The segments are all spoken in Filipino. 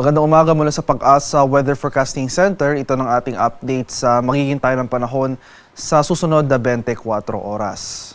Magandang umaga mula sa Pag-asa Weather Forecasting Center. Ito ng ating update sa magiging tayo ng panahon sa susunod na 24 oras.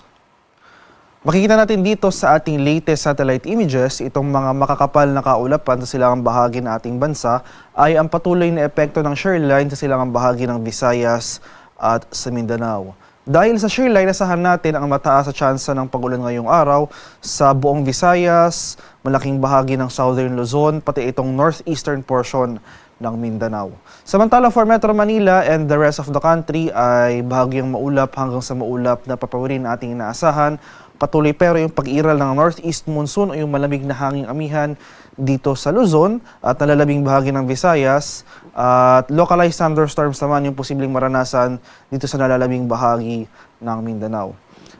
Makikita natin dito sa ating latest satellite images, itong mga makakapal na kaulapan sa silangang bahagi ng ating bansa ay ang patuloy na epekto ng shear line sa silangang bahagi ng Visayas at sa Mindanao. Dahil sa shear line, asahan natin ang mataas sa tsansa ng pag-ulan ngayong araw sa buong Visayas, malaking bahagi ng Southern Luzon, pati itong northeastern portion ng Mindanao. Samantala for Metro Manila and the rest of the country ay bahagyang maulap hanggang sa maulap na papawirin ating inaasahan. Patuloy pero yung pag-iral ng northeast monsoon o yung malamig na hanging amihan dito sa Luzon at nalalabing bahagi ng Visayas at localized thunderstorms naman yung posibleng maranasan dito sa nalalabing bahagi ng Mindanao.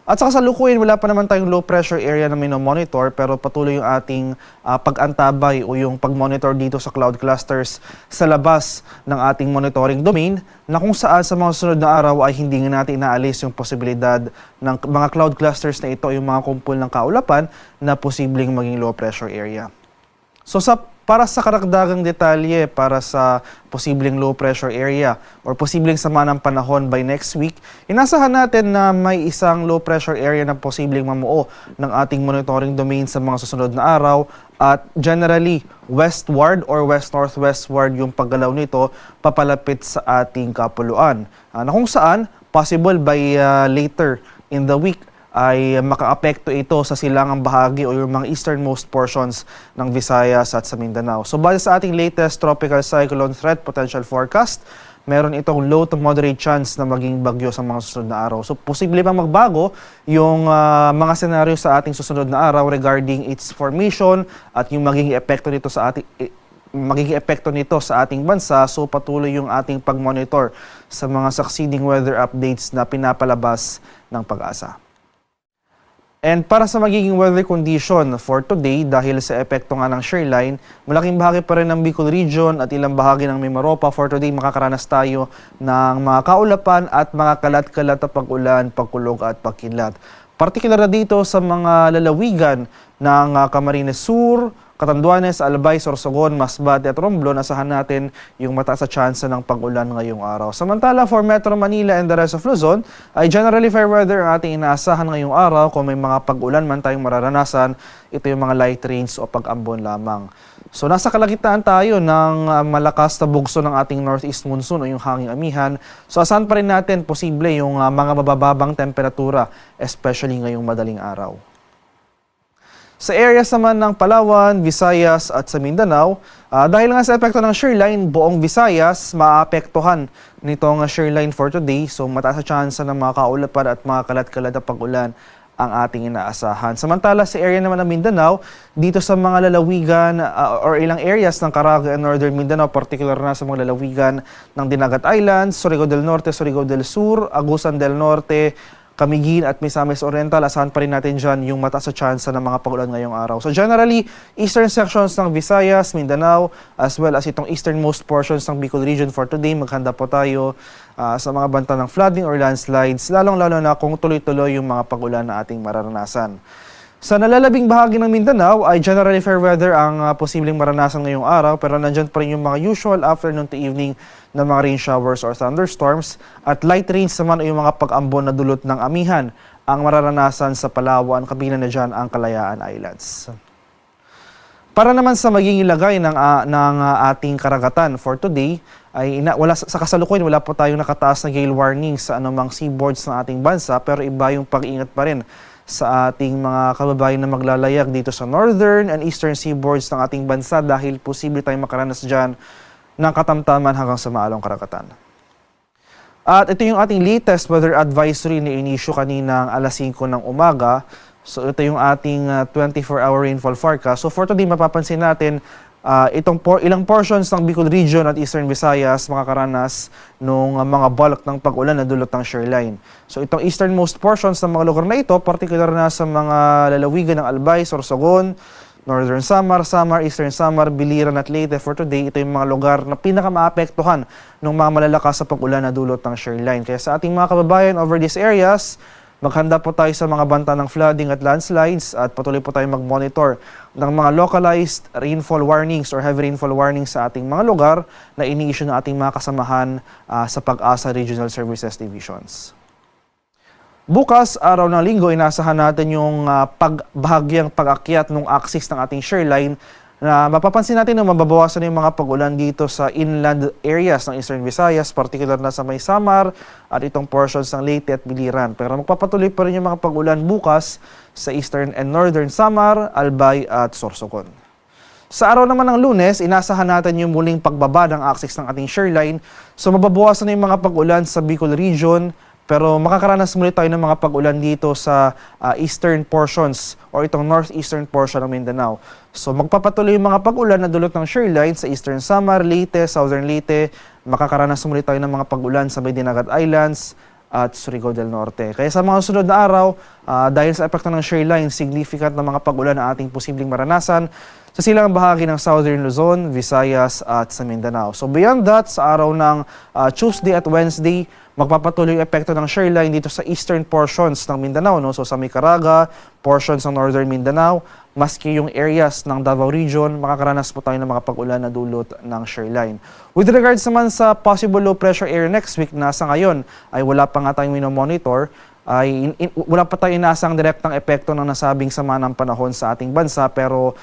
At sa kasalukuyan, wala pa naman tayong low pressure area na minomonitor pero patuloy yung ating pag-antabay o yung pag-monitor dito sa cloud clusters sa labas ng ating monitoring domain na kung saan sa mga sunod na araw ay hindi nga natin inaalis yung posibilidad ng mga cloud clusters na ito, yung mga kumpul ng kaulapan na posibleng maging low pressure area. So para sa karagdagang detalye para sa posibleng low pressure area or posibleng sama ng panahon by next week, inasahan natin na may isang low pressure area na posibleng mamuo ng ating monitoring domain sa mga susunod na araw at generally westward or west-northwestward yung paggalaw nito papalapit sa ating kapuluan. Na kung saan possible by later in the week ay makaapekto ito sa silangang bahagi o yung mga easternmost portions ng Visayas at sa Mindanao. So base sa ating latest tropical cyclone threat potential forecast, meron itong low to moderate chance na maging bagyo sa mga susunod na araw. So posible pang magbago yung mga senaryo sa ating susunod na araw regarding its formation at yung magiging epekto nito sa ating bansa. So patuloy yung ating pag-monitor sa mga succeeding weather updates na pinapalabas ng Pag-asa. And para sa magiging weather condition for today, dahil sa epekto nga ng shear line, malaking bahagi pa rin ng Bicol Region at ilang bahagi ng Mimaropa. For today, makakaranas tayo ng mga kaulapan at mga kalat-kalat na pag-ulan, pagkulog at pagkidlat. Partikular na dito sa mga lalawigan ng Camarines Sur, Catanduanes, Albay, Sorsogon, Masbate at Romblon, asahan natin yung mataas sa tsansa ng pag-ulan ngayong araw. Samantala, for Metro Manila and the rest of Luzon, ay generally fair weather ang ating inaasahan ngayong araw. Kung may mga pag-ulan man tayong mararanasan, ito yung mga light rains o pag-ambon lamang. So nasa kalagitnaan tayo ng malakas na bugso ng ating northeast monsoon o yung hanging amihan. So asahan pa rin natin posible yung mga mabababang temperatura, especially ngayong madaling araw. Sa areas naman ng Palawan, Visayas at sa Mindanao, dahil nga sa epekto ng shear line, buong Visayas maapektuhan nitong shear line for today. So mataas sa tsansa ng mga kaulapan at mga kalat-kalat na pag-ulan ang ating inaasahan. Samantala sa area naman ng Mindanao, dito sa mga lalawigan or ilang areas ng Caraga and Northern Mindanao, particular na sa mga lalawigan ng Dinagat Islands, Surigao del Norte, Surigao del Sur, Agusan del Norte, Camiguin at Misamis Oriental, asahan pa rin natin dyan yung mataas sa tsansa ng mga pag-ulan ngayong araw. So generally, eastern sections ng Visayas, Mindanao, as well as itong easternmost portions ng Bicol Region for today, maghanda po tayo sa mga banta ng flooding or landslides, lalong-lalo na kung tuloy-tuloy yung mga pag-ulan na ating mararanasan. Sa nalalabing bahagi ng Mindanao ay generally fair weather ang posibleng maranasan ngayong araw, pero nandyan pa rin yung mga usual afternoon to evening na mga rain showers or thunderstorms at light rains naman o yung mga pag-ambon na dulot ng amihan ang mararanasan sa Palawan, kabilang na dyan ang Kalayaan Islands. Para naman sa magiging lagay ng ating karagatan for today, ay sa kasalukuyan wala po tayong nakataas na gale warning sa anumang seaboards ng ating bansa, pero iba yung pag-iingat pa rin sa ating mga kababayan na maglalayag dito sa northern and eastern seaboards ng ating bansa dahil posible tayong makaranas dyan ng katamtaman hanggang sa maalong karagatan. At ito yung ating latest weather advisory na inisyu kaninang alas 5 ng umaga. So ito yung ating 24-hour rainfall forecast. So for today, mapapansin natin ilang portions ng Bicol Region at Eastern Visayas makakaranas ng mga bulk ng pag-ulan na dulot ng shear line. So itong easternmost portions ng mga lugar na ito, particular na sa mga lalawigan ng Albay, Sorsogon, Northern Samar, Eastern Samar, Biliran at Leyte for today, ito yung mga lugar na pinakamaapektuhan ng mga malalakas sa pag-ulan na dulot ng shear line. Kaya sa ating mga kababayan over these areas, Maghanda po tayo sa mga banta ng flooding at landslides at patuloy po tayo mag-monitor ng mga localized rainfall warnings or heavy rainfall warnings sa ating mga lugar na ini-issue ng ating mga kasamahan sa Pag-asa Regional Services Divisions. Bukas, araw ng linggo, inasahan natin yung bahagyang pag-akyat ng axis ng ating shoreline na mapapansin natin na mababawasan yung mga pag-ulan dito sa inland areas ng Eastern Visayas, particular na sa May Samar at itong portions ng Leyte at Biliran. Pero magpapatuloy pa rin yung mga pag-ulan bukas sa Eastern and Northern Samar, Albay at Sorsogon. Sa araw naman ng Lunes, inasahan natin yung muling pagbaba ng axis ng ating shoreline. So mababawasan na yung mga pag-ulan sa Bicol Region, pero makakaranas muli tayo ng mga pag-ulan dito sa eastern portions o itong northeastern portion ng Mindanao. So magpapatuloy yung mga pag-ulan na dulot ng shoreline sa Eastern Samar, Leyte, Southern Leyte. Makakaranas muli tayo ng mga pag-ulan sa Medinagat Islands at Surigao del Norte. Kaya sa mga sunod na araw, dahil sa epekto ng shoreline, significant na mga pag-ulan na ating posibleng maranasan sa silangang bahagi ng Southern Luzon, Visayas at sa Mindanao. So beyond that, sa araw ng Tuesday at Wednesday, magpapatuloy yung epekto ng shoreline dito sa eastern portions ng Mindanao. No? So sa Micaraga, portions ng Northern Mindanao, maski yung areas ng Davao Region, makakaranas po tayo ng mga pag-ulan na dulot ng shoreline. With regards naman sa possible low pressure area next week na sa ngayon ay wala pa nga tayong minomonitor, ay wala pa tayo inaasang direktang epekto ng nasabing sama ng panahon sa ating bansa, pero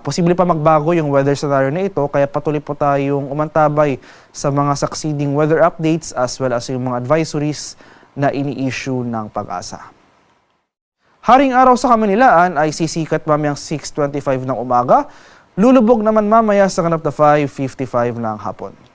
posible pa magbago yung weather scenario na ito, kaya patuloy po tayong umantabay sa mga succeeding weather updates as well as yung mga advisories na ini-issue ng Pag-asa. Haring araw sa Kamanilaan ay sisikat mamayang 6:25 ng umaga, lulubog naman mamaya sa kanap na 5:55 ng hapon.